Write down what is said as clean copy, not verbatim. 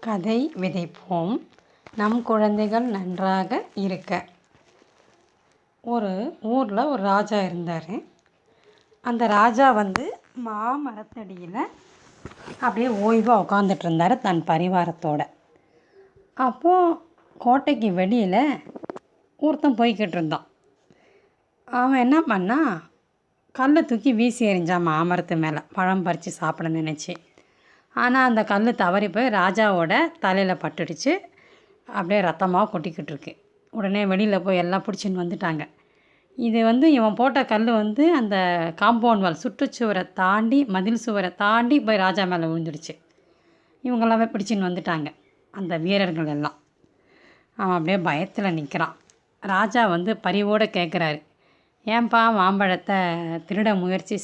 கதை விதைப்போம். நம் குழந்தைகள் நன்றாக இருக்க. ஒரு ஊரில் ஒரு ராஜா இருந்தார். அந்த ராஜா மாமரத்தடியில் அப்படியே ஓய்வாக உட்காந்துட்டு இருந்தார் தன் பரிவாரத்தோடு. அப்போது கோட்டைக்கு வெளியில் ஒருத்தன் போய்கிட்டு இருந்தான். அவன் என்ன பண்ணான், கல்லை தூக்கி வீசி எறிஞ்சான் மாமரத்து மேலே, பழம் பறித்து சாப்பிட நினச்சி. ஆனால் அந்த கல் தவறி போய் ராஜாவோட தலையில் பட்டுடுச்சு. அப்படியே ரத்தமாக கொட்டிக்கிட்டு இருக்கு. உடனே வெளியில் போய் எல்லாம் பிடிச்சின்னு வந்துட்டாங்க. இது இவன் போட்ட கல் அந்த காம்பவுண்ட் வால் சுற்றுச்சுவரை தாண்டி, மதில் சுவரை தாண்டி போய் ராஜா மேலே விழுந்துடுச்சு. இவங்கெல்லாமே பிடிச்சின்னு வந்துட்டாங்க, அந்த வீரர்கள் எல்லாம். அவன் அப்படியே பயத்தில் நிற்கிறான். ராஜா பரிவோடு கேட்குறாரு, ஏன்பா மாம்பழத்தை திருட முயற்சி